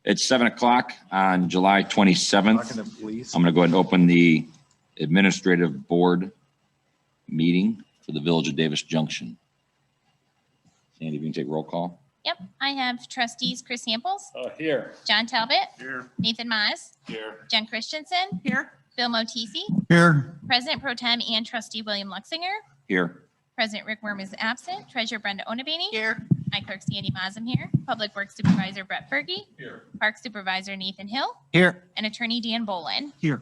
It's 7 o'clock on July 27th. Talking to police. I'm going to go ahead and open the administrative board meeting for the Village of Davis Junction. Sandy, if you can take roll call. Yep, I have trustees Chris Samples, Here. John Talbot, Here. Nathan Maz, Here. Jen Christensen, Here. Bill Motisi, Here. President Pro Tem and Trustee William Luxinger, Here. President Rick Worm is absent, Treasurer Brenda Onabini, Here. my clerk Sandy Mazem here, Public Works Supervisor Brett Fergie, Here. Park Supervisor Nathan Hill, Here. and Attorney Dan Bolin. Here.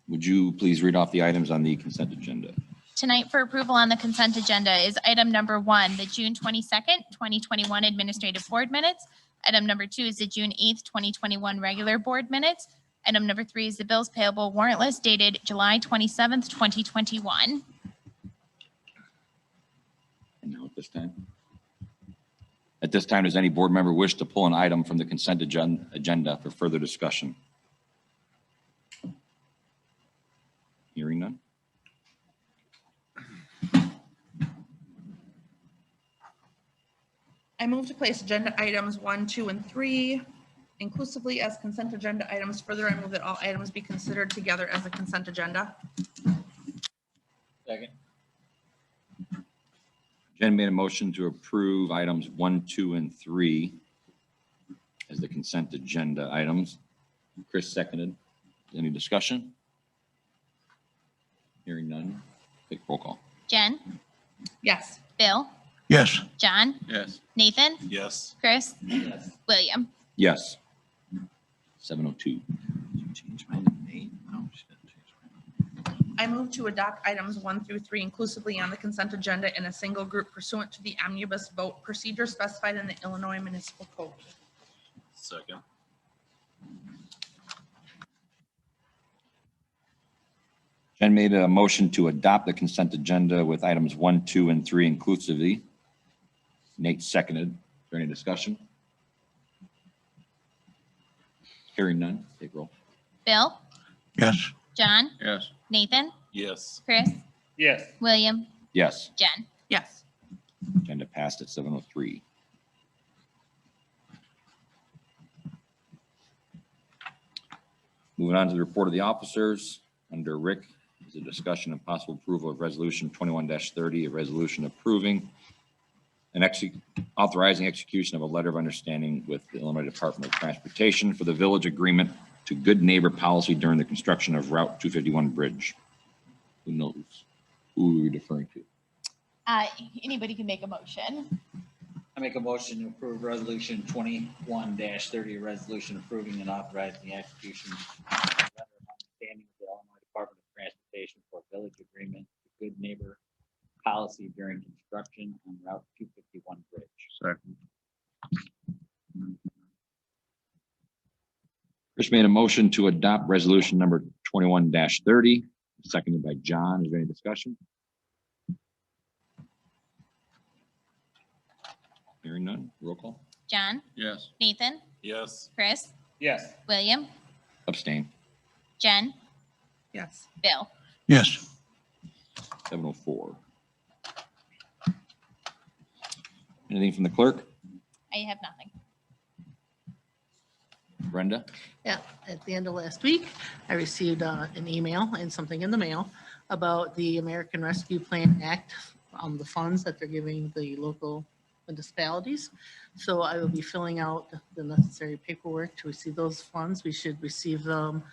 Would you please read off the items on the consent agenda? Tonight for approval on the consent agenda is item number 1, the June 22nd, 2021 Administrative Board Minutes. Item number 2 is the June 8th, 2021 Regular Board Minutes. Item number 3 is the bills payable warrant list dated July 27th, 2021. And now at this time, does any board member wish to pull an item from the consent agenda for further discussion? Hearing none. I move to place agenda items 1, 2, and 3 inclusively as consent agenda items. Further, I move that all items be considered together as a consent agenda. Second. Jen made a motion to approve items 1, 2, and 3 as the consent agenda items. Chris seconded. Any discussion? Hearing none. Take roll call. Jen, Yes. Bill, Yes. John, Yes. Nathan, Yes. Chris, Yes. William. Yes. 7:02. Change my name. Oh, shit. I move to adopt items 1 through 3 inclusively on the consent agenda in a single group pursuant to the omnibus vote procedure specified in the Illinois Municipal Code. Second. Jen made a motion to adopt the consent agenda with items 1, 2, and 3 inclusively. Nate seconded. Is there any discussion? Hearing none. Take roll. Bill, Yes. John, Yes. Nathan, Yes. Chris, Yes. William, Yes. Jen. Yes. Agenda passed at 7:03. Moving on to the report of the officers. Under Rick is a discussion of possible approval of resolution 21-30, a resolution approving and authorizing execution of a letter of understanding with the Illinois Department of Transportation for the village agreement to good neighbor policy during the construction of Route 251 bridge. Who knows? Who are we deferring to? Anybody can make a motion. I make a motion to approve resolution 21-30, a resolution approving and authorizing the execution of a letter of understanding with the Illinois Department of Transportation for village agreement to good neighbor policy during construction on Route 251 bridge. Second. Chris made a motion to adopt resolution number 21-30, seconded by John. Is there any discussion? Hearing none. Roll call. John, Yes. Nathan, Yes. Chris, Yes. William, Abstain. Jen, Yes. Bill. Yes. 7:04. Anything from the clerk? I have nothing. Brenda? Yeah, at the end of last week, I received an email and something in the mail about the American Rescue Plan Act, the funds that they're giving the local municipalities. So I will be filling out the necessary paperwork to receive those funds. We should receive them,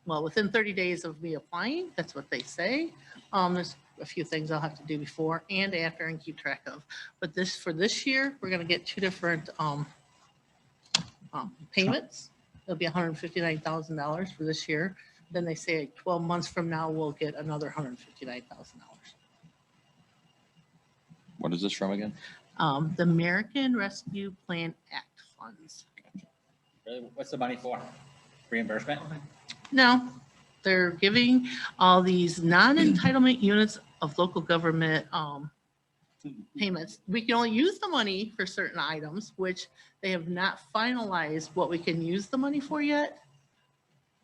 well, within 30 days of me applying. That's what they say. There's a few things I'll have to do before and after and keep track of. But for this year, we're going to get two different payments. It'll be $159,000 for this year. Then they say 12 months from now, we'll get another $159,000. What is this from again? The American Rescue Plan Act funds. Really, what's the money for? Reimbursement? No, they're giving all these non-entitlement units of local government payments. We can only use the money for certain items, which they have not finalized what we can use the money for yet.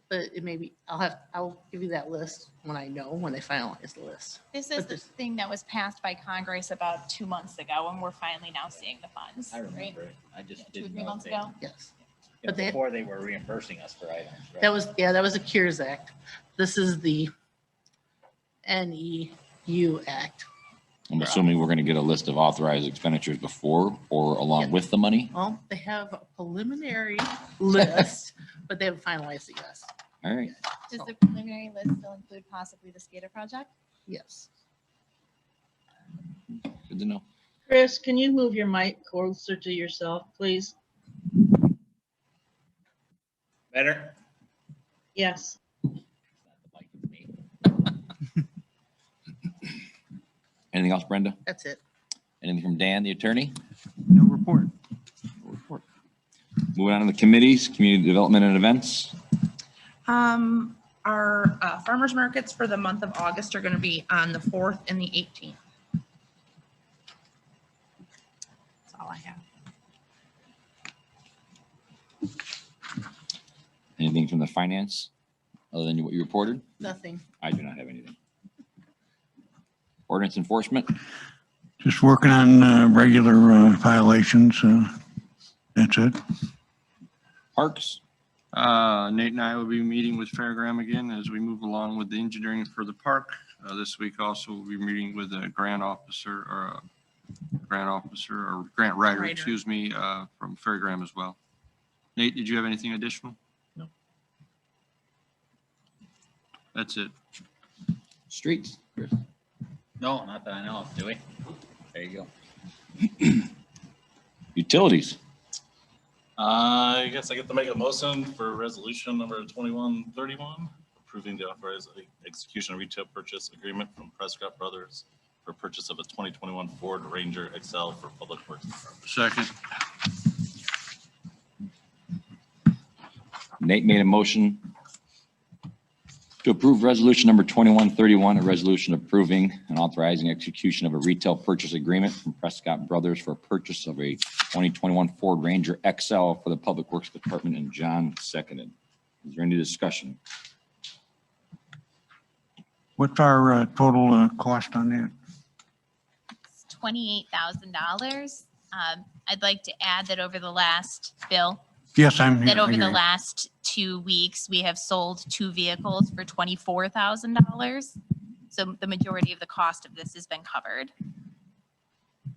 but it may be, I'll give you that list when I know, when they finalize the list. This But is the this- thing that was passed by Congress about 2 months ago, and we're finally now seeing the funds. I right? remember it. I Yeah, just 2 or didn't 3 know. months if they- ago. Yes. you know, But they- Before they were reimbursing us for items, right? That was a CARES Act. This is the NEU Act. I'm assuming we're going to get a list of authorized expenditures before or along Yeah. with the money. Well, they have a preliminary list, but they haven't finalized it yet. All right. Does the preliminary list still include possibly the SCADA project? Yes. Good to know. Chris, can you move your mic closer to yourself, please? Better? Yes. It's not the mic, it's me. Anything else, Brenda? That's it. Anything from Dan, the attorney? No report. Moving on to the committees, community development and events. Our farmers markets for the month of August are going to be on the 4th and the 18th. That's all I have. Anything from the finance other than what you reported? Nothing. I do not have anything. Ordinance enforcement, Just working on regular violations. That's it. parks, Nate and I will be meeting with Fairgram again as we move along with the engineering for the park. This week also we'll be meeting with a grant officer or grant writer, Writer. excuse me, from Fairgram as well. Nate, did you have anything additional? No. That's it. streets. No, not that I know of. Do we? There you go. Utilities, I guess I get to make a motion for resolution number 2131, approving the authorized execution of retail purchase agreement from Prescott Brothers for purchase of a 2021 Ford Ranger XL for Public Works Department. Second. Nate made a motion to approve resolution number 2131, a resolution approving and authorizing execution of a retail purchase agreement from Prescott Brothers for purchase of a 2021 Ford Ranger XL for the Public Works Department, and John seconded. Is there any discussion? What's our total cost on that? It's $28,000. I'd like to add that over the last, Bill, Yes, I'm here. that over I the hear you. last 2 weeks, we have sold 2 vehicles for $24,000. So the majority of the cost of this has been covered.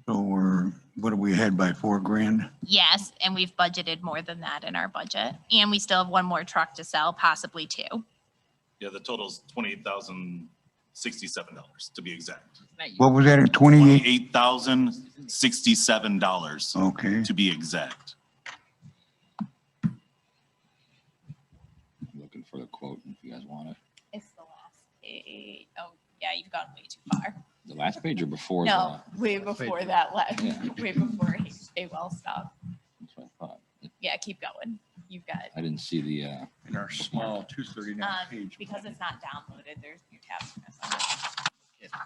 So what do we had by $4,000? Yes, and we've budgeted more than that in our budget. And we still have 1 more truck to sell, possibly 2. Yeah, the total's $28,067 to be exact. What was that at 28? $28,067 Okay. to be exact. I'm looking for the quote if you guys want it. It's the last page. Oh, yeah, you've gone way too far. The last page or before? No, way before that last, Yeah. way before a well stop. That's what I thought. Yeah, keep going. You've got, I didn't see the, In our small 239 page. because it's not downloaded, there's new tabs.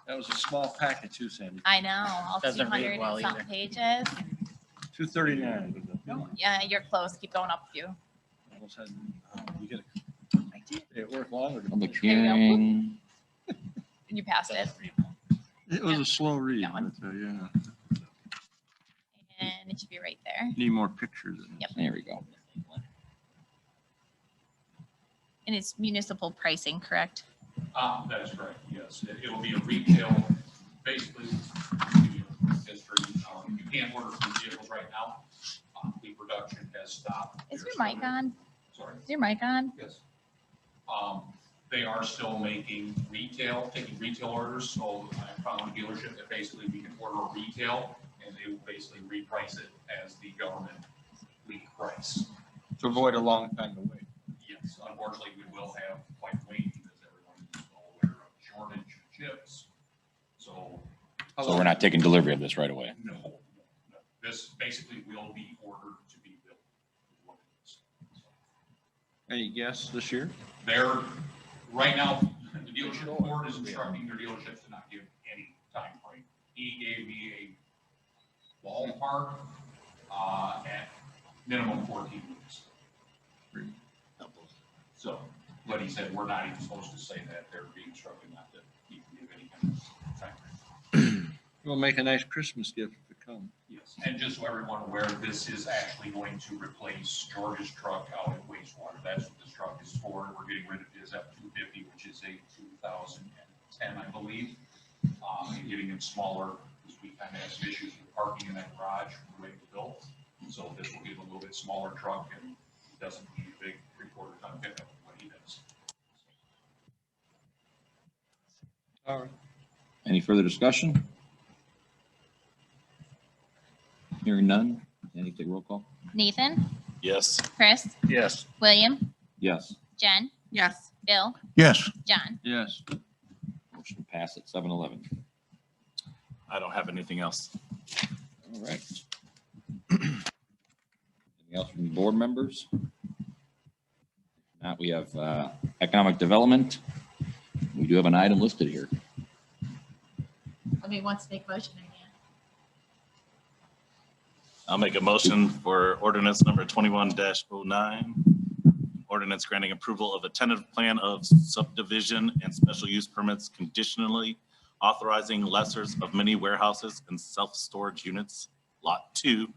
That was a small packet too, Sandy. I know, all Doesn't read 200 well and something either. pages. 239. Yeah, you're close. Keep going up a few. Almost had- You get it. It worked longer. than public this. hearing. You passed it. It was a slow read, That one. but yeah. And it should be right there. Need more pictures. in it. Yep. There we go. And it's municipal pricing, correct? That is correct, yes. It'll be a retail, basically, history. You can't order from vehicles right now. The production has stopped. Is your mic on? Sorry, Is your mic on? yes. They are still making retail, taking retail orders, so I found a dealership that basically we can order a retail, and they will basically reprice it as the government lead price. To avoid a long time to wait. Yes, unfortunately, we will have quite wait because everyone is all aware of shortage of chips. So, So we're not taking delivery of this right away. no, no. This basically will be ordered to be built. is what it is. So Any guess this year? They're, right now, the dealership, Ford is instructing their dealerships to not give any time frame. He gave me a ballpark, at minimum 14 weeks. So but he said, we're not even supposed to say that. They're being instructed not to even give any kind of time. We'll make a nice Christmas gift if it comes. Yes, and just so everyone aware, this is actually going to replace George's truck out at wastewater. That's what this truck is for. We're getting rid of his F-250, which is a 2010, I believe. And getting him smaller, because we kind of have some issues with parking in that garage the way it was built. So this will give him a little bit smaller truck and he doesn't need a big 3/4 ton pickup what he does. All right. Any further discussion? Hearing none. Any take roll call? Nathan, Yes. Chris, Yes. William, Yes. Jen, Yes. Bill, Yes. John. Yes. Motion passed at 7:11. I don't have anything else. All right. Anything else from the board members? Now we have economic development. We do have an item listed here. Somebody wants to make a motion again. I'll make a motion for ordinance number 21-09. Ordinance granting approval of a tentative plan of subdivision and special use permits conditionally authorizing lessers of mini warehouses and self-storage units, Lot 2,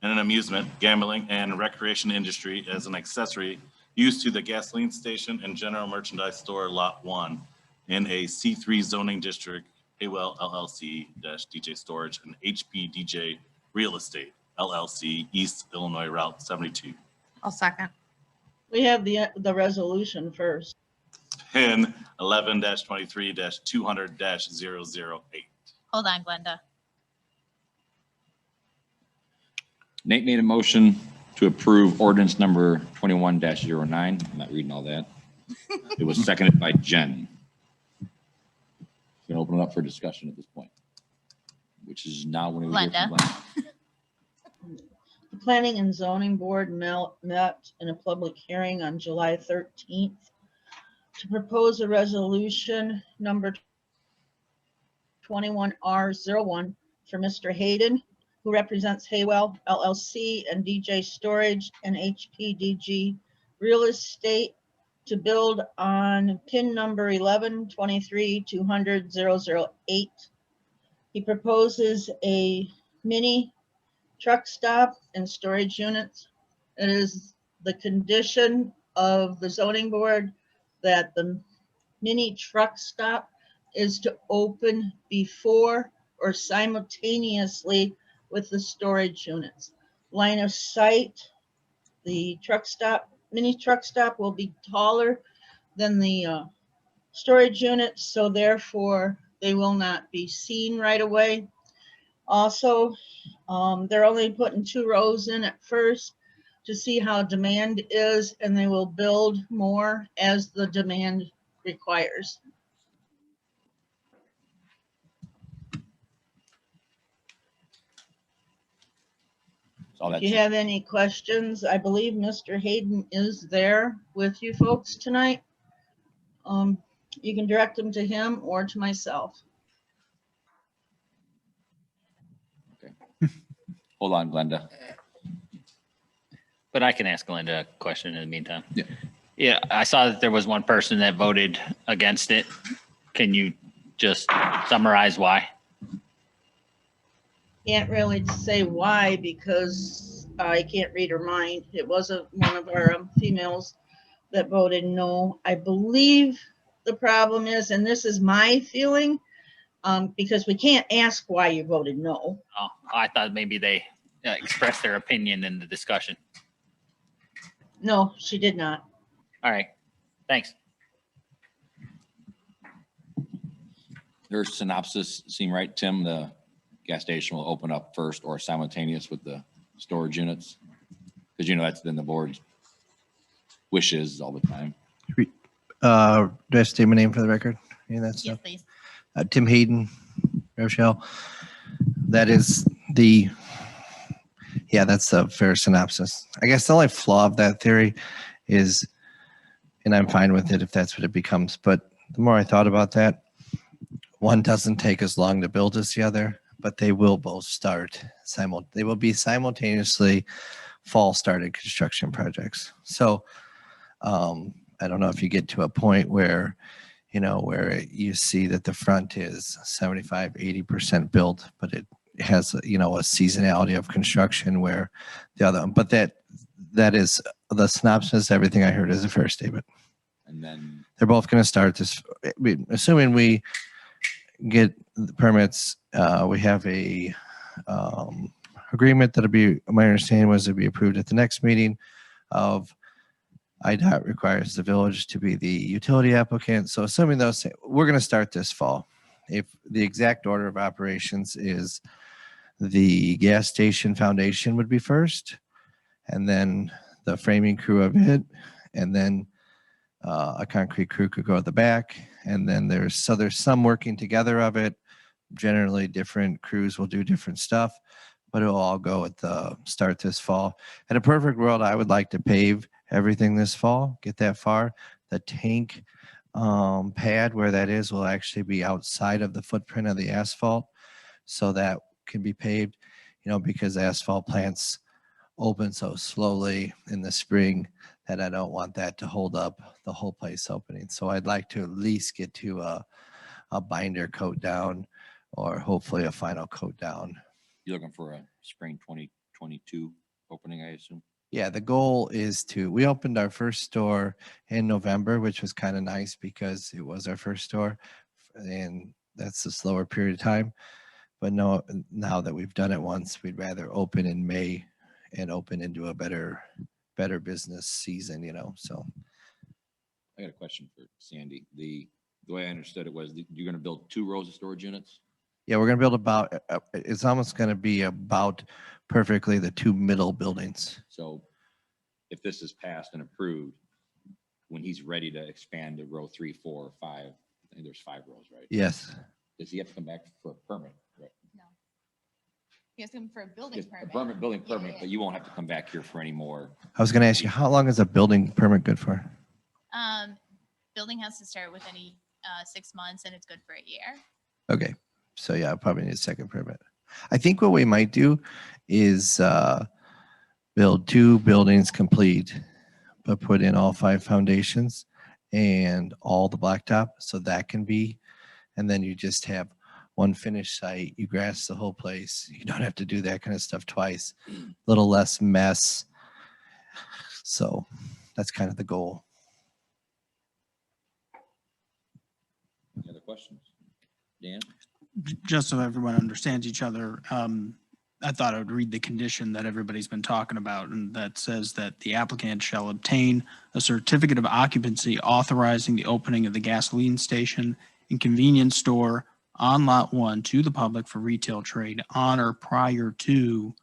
and an amusement, gambling, and recreation industry as an accessory used to the gasoline station and general merchandise store, Lot 1, in a C3 zoning district, Haywell LLC DJ Storage and HP DJ Real Estate LLC, East Illinois Route 72. I'll second. We have the resolution first. PIN 11-23-200-008. Hold on, Glenda. Nate made a motion to approve ordinance number 21-09. I'm not reading all that. It was seconded by Jen. Going to open it up for discussion at this point, which is now when we hear from Glenda. The Planning and Zoning Board met in a public hearing on July 13th to propose a resolution number 21R01 for Mr. Hayden, who represents Haywell LLC and DJ Storage and HPDG Real Estate, to build on PIN number 11-23-200-008. He proposes a mini truck stop and storage units. It is the condition of the zoning board that the mini truck stop is to open before or simultaneously with the storage units. Line of sight, the truck stop, mini truck stop will be taller than the storage units, so therefore they will not be seen right away. Also, they're only putting 2 rows in at first to see how demand is, and they will build more as the demand requires. All If you have any questions, I believe Mr. Hayden is there with you folks tonight. You can direct them to him or to myself. Hold on, Glenda. But I can ask Glenda a question in the meantime. Yeah. Yeah, I saw that there was one person that voted against it. Can you just summarize why? Can't really say why because I can't read her mind. It wasn't one of our females that voted no. I believe the problem is, and this is my feeling, because we can't ask why you voted no. Oh, I thought maybe they expressed their opinion in the discussion. No, she did not. All right, thanks. Their synopsis seem right, Tim? The gas station will open up first or simultaneous with the storage units? Because you know that's been the board's wishes all the time. Do I state my name for the record? Any of that Yes, stuff? please. Tim Hayden, Rochelle. That is the, yeah, that's a fair synopsis. I guess the only flaw of that theory is, and I'm fine with it if that's what it becomes, but the more I thought about that, one doesn't take as long to build as the other, but they will both start they will be simultaneously fall started construction projects. So I I don't know if you get to a point where, where you see that the front is 75, 80% built, but it has, a seasonality of construction where the other, but that is the synopsis. Everything I heard is a fair statement. And then, They're both going to start this, assuming we get the permits, we have a agreement that'll be, my understanding was it'll be approved at the next meeting of IDOT requires the village to be the utility applicant. So assuming those, we're going to start this fall. If the exact order of operations is the gas station foundation would be first, and then the framing crew of it, and then a concrete crew could go at the back, and then there's some working together of it. Generally, different crews will do different stuff, but it'll all go at the start this fall. In a perfect world, I would like to pave everything this fall, get that far. The tank pad where that is will actually be outside of the footprint of the asphalt, so that can be paved, because asphalt plants open so slowly in the spring that I don't want that to hold up the whole place opening. So I'd like to at least get to a binder coat down, or hopefully a final coat down. you're looking for a spring 2022 opening, I assume? Yeah, the goal is we opened our first store in November, which was kind of nice because it was our first store, and that's a slower period of time. But no, now that we've done it once, we'd rather open in May and open into a better business season, so. I got a question for Sandy. The way I understood it was that you're going to build 2 rows of storage units? Yeah, we're gonna build about, it's almost gonna be about perfectly the 2 middle buildings. So if this is passed and approved, when he's ready to expand to row 3, 4, 5, I think there's 5 rows, right? Yes. Does he have to come back for a permit? Right? He has to come for a building Just a permit. building permit, but you won't have to come back here for any more. I was gonna ask you, how long is a building permit good for? Building has to start within 6 months and it's good for a year. Okay, so yeah, I probably need a second permit. I think what we might do is build 2 buildings complete, but put in all 5 foundations and all the blacktop, so that can be, and then you just have one finished site, you grass the whole place. You don't have to do that kind of stuff twice. A little less mess. So that's kind of the goal. Any other questions? Dan? Just so everyone understands each other, I thought I would read the condition that everybody's been talking about, and that says that the applicant shall obtain a certificate of occupancy authorizing the opening of the gasoline station and convenience store on Lot 1 to the public for retail trade on or prior to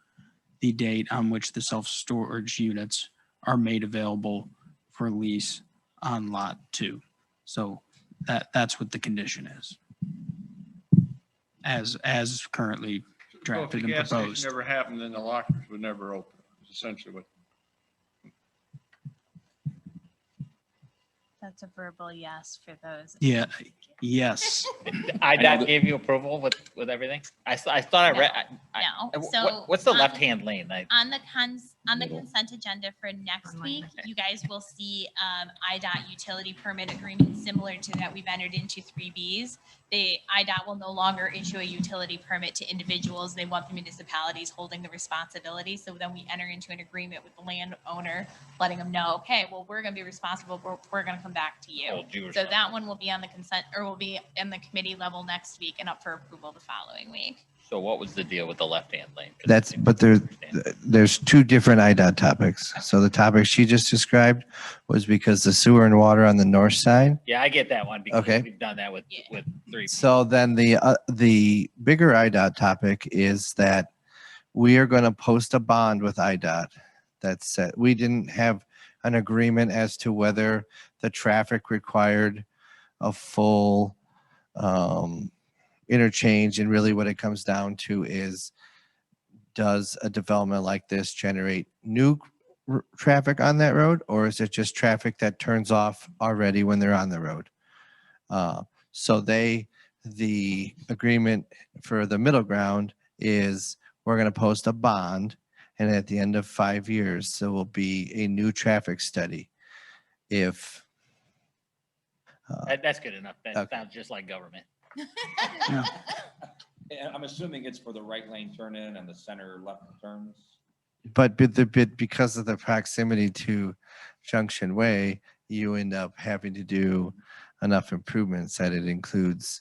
the date on which the self-storage units are made available for lease on Lot 2. So that's what the condition is, as currently drafted and If the gas proposed. station never happened, then the lockers would never open, is essentially what. That's a verbal yes for those. Yeah, yes. IDOT gave you approval with everything? I thought I read. No, so. What's the on- left-hand lane? On the Middle. consent agenda for next Online. week, you guys will see IDOT utility permit agreement similar to that we've entered into 3Bs. The IDOT will no longer issue a utility permit to individuals. They want the municipalities holding the responsibility. So then we enter into an agreement with the landowner, letting them know, okay, well, we're gonna be responsible, we're gonna come back to you. Hold you So responsible. that one will be on the consent, or will be in the committee level next week and up for approval the following week. So what was the deal with the left-hand lane? 'Cause That's, I didn't but understand. there's 2 different IDOT topics. So the topic she just described was because the sewer and water on the north side. Yeah, I get that one because Okay. we've done that with 3. So then the bigger IDOT topic is that we are going to post a bond with IDOT. That's we didn't have an agreement as to whether the traffic required a full interchange, and really what it comes down to is, does a development like this generate new traffic on that road, or is it just traffic that turns off already when they're on the road? So the agreement for the middle ground is we're going to post a bond, and at the end of 5 years, there will be a new traffic study. If That's good enough. That Okay. sounds just like government. Yeah. And I'm assuming it's for the right lane turn in and the center left turns. But because of the proximity to Junction Way, you end up having to do enough improvements that it includes,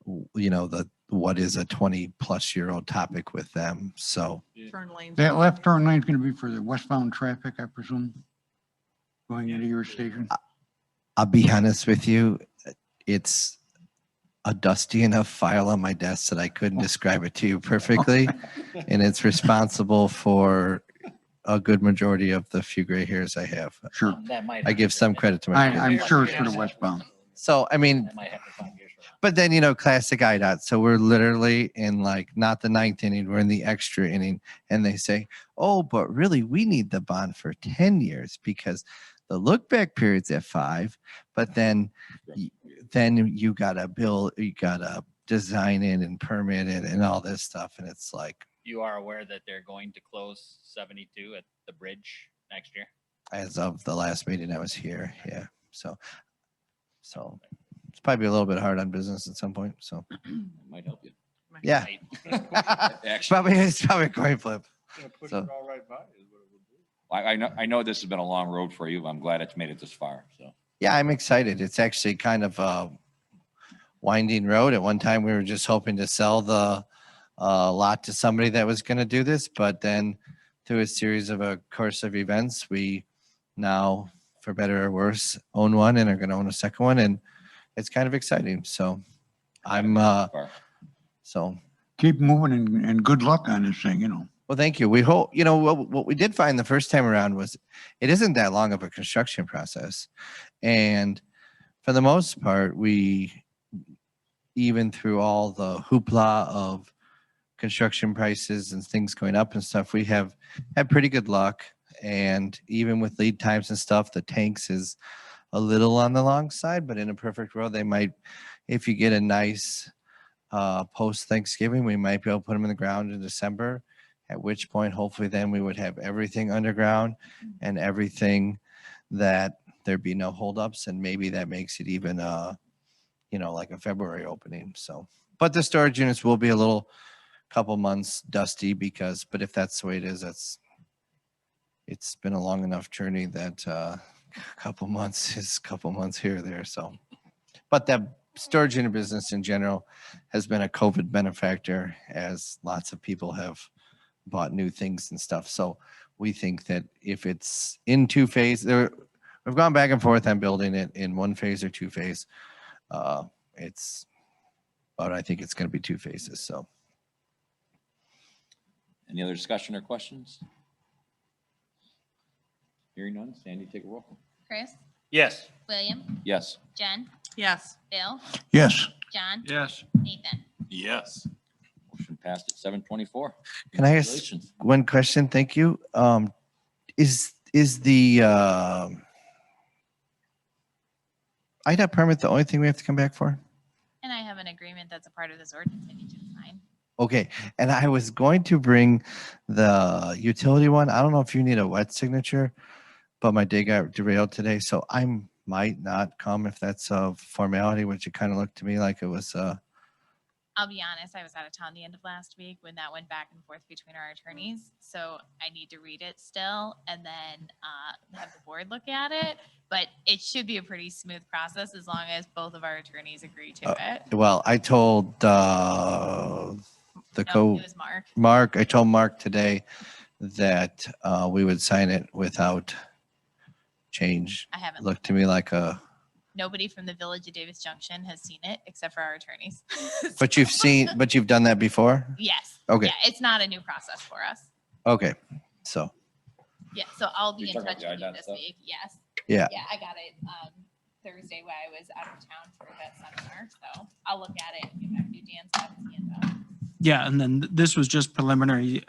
what is a 20-plus-year-old topic with them. So Turn lanes. That left turn lane is going to be for the westbound traffic, I presume, going into your station. I'll be honest with you, it's a dusty enough file on my desk that I couldn't describe it to you perfectly. And it's responsible for a good majority of the few gray hairs I have. Sure. That might. I give some credit to my. I'm sure it's for the westbound. So, I mean, That might happen 5 years from now. but then, classic IDOT. So we're literally in not the ninth inning, we're in the extra inning. And they say, oh, but really, we need the bond for 10 years because the look back period's at 5. But then you got to design it and permit it and all this stuff. And it's like, You are aware that they're going to close 72 at the bridge next year? as of the last meeting I was here. Yeah. So it's probably a little bit hard on business at some point. So Might help you. yeah, Actually, it's probably a coin flip. Push So- it all right by is what it would do. I know this has been a long road for you. I'm glad it's made it this far. So Yeah, I'm excited. It's actually kind of a winding road. At one time, we were just hoping to sell the lot to somebody that was going to do this, but then through a series of a course of events, we now, for better or worse, own one and are going to own a second one, and it's kind of exciting. So I'm far. so Keep moving and good luck on this thing, well. Thank you. We hope what we did find the first time around was it isn't that long of a construction process, and for the most part, we even through all the hoopla of construction prices and things going up and stuff, we have had pretty good luck. And even with lead times and stuff, the tanks is a little on the long side, but in a perfect world, they might, if you get a nice post Thanksgiving, we might be able to put them in the ground in December, at which point, hopefully then we would have everything underground and everything that there'd be no holdups. And maybe that makes it even, like a February opening. So, but the storage units will be a little couple months dusty but if that's the way it is, it's been a long enough journey that a couple months is a couple months here or there. So, but the storage unit business in general has been a COVID benefactor as lots of people have bought new things and stuff. So we think that if it's in 2 phase, we've gone back and forth on building it in 1 phase or 2 phase. But I think it's going to be 2 phases. So. Any other discussion or questions? Hearing none. Sandy, take a roll. Chris, Yes. William, Yes. Jen, Yes. Bill, Yes. John, Yes. Nathan. Yes. Motion passed at 7:24. Can I ask Congratulations. one question? Thank you. Is the IDOT permit the only thing we have to come back for? And I have an agreement that's a part of this ordinance I need you to sign. Okay, and I was going to bring the utility one. I don't know if you need a wet signature, but my day got derailed today, so I might not come if that's a formality, which it kind of looked to me like it was. I'll be honest, I was out of town the end of last week when that went back and forth between our attorneys. So I need to read it still and then have the board look at it. But it should be a pretty smooth process as long as both of our attorneys agree to it. Well, I told the No, it was Mark. Mark. I told Mark today that we would sign it without change. I haven't. Looked to me like a. Nobody from the Village of Davis Junction has seen it except for our attorneys. But you've done that before? Yes. Okay. Yeah, it's not a new process for us. Okay. So, Yeah, so I'll be You're in talking touch about with the you IDOT this stuff? week. Yes. yeah. Yeah, I got it Thursday while I was out of town for that seminar. So I'll look at it and get back to you, Dan. So I have his hand up. Yeah, and then this was just preliminary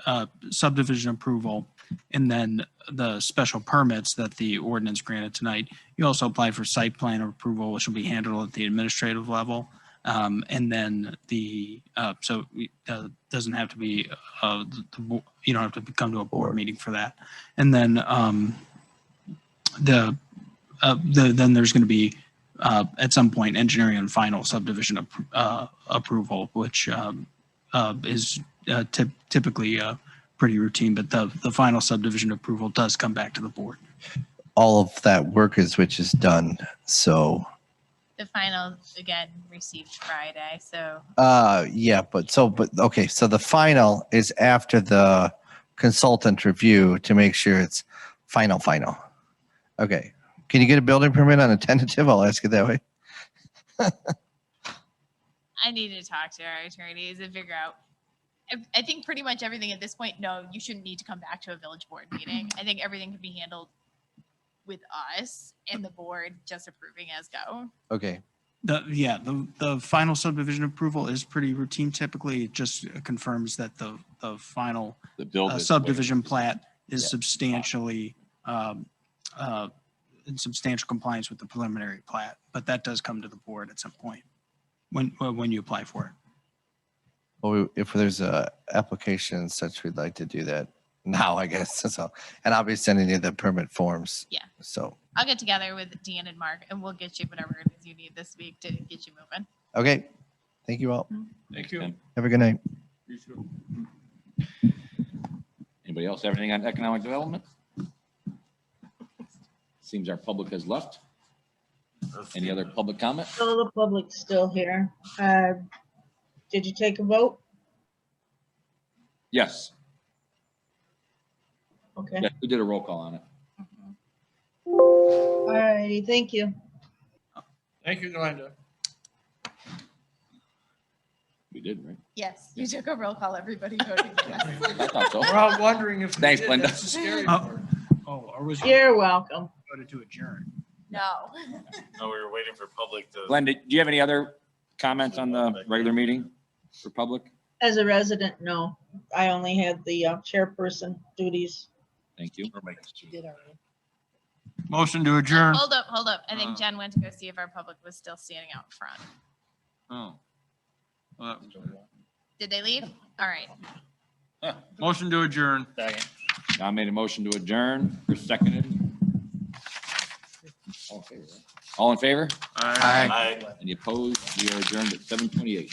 subdivision approval. And then the special permits that the ordinance granted tonight, you also apply for site plan approval, which will be handled at the administrative level. And then doesn't have to be, you don't have to come to a board meeting for that. And then then there's going to be at some point, engineering and final subdivision approval, which is typically pretty routine, but the final subdivision approval does come back to the board. All of that work which is done. So, The final, again, received Friday, so yeah, but okay. So the final is after the consultant review to make sure it's final. Okay. Can you get a building permit on a tentative? I'll ask it that way. I need to talk to our attorneys and figure out. I think pretty much everything at this point, no, you shouldn't need to come back to a village board meeting. I think everything can be handled with us and the board just approving as go. Okay. The final subdivision approval is pretty routine. Typically, it just confirms that the final The build is- subdivision plat is Yeah. substantially in substantial compliance with the preliminary plat, but that does come to the board at some point when you apply for it. Well, if there's a application and such, we'd like to do that now, I guess. So, and I'll be sending you the permit forms. Yeah. So, I'll get together with Dan and Mark and we'll get you whatever it is you need this week to get you moving. okay. Thank you all. Thanks, Tim. Have a good night. Anybody else have anything on economic development? Seems our public has left. Any other public comment? All the public's still here. Did you take a vote? Yes. Okay. Yeah, we did a roll call on it. All righty, thank you. Thank you, Glenda. We did, right? Yes, you took a roll call, everybody voted yes. I thought so. We're all wondering if. we Thanks, did. Glenda. That's the scary Oh. part. Or was You're welcome. voted to adjourn? No. No, we were waiting for public to. Glenda, do you have any other comments on the regular meeting for public? As a resident, no. I only had the chairperson duties. Thank you. Or make- Did already. Motion to adjourn. Hold up. I think Jen went to go see if our public was still standing out front. Oh. Well, that was- Did they leave? All right. Motion to adjourn. Second. John made a motion to adjourn. Chris seconded. All in favor? All in favor? Aye. Aye. Any opposed? We are adjourned at 7:28.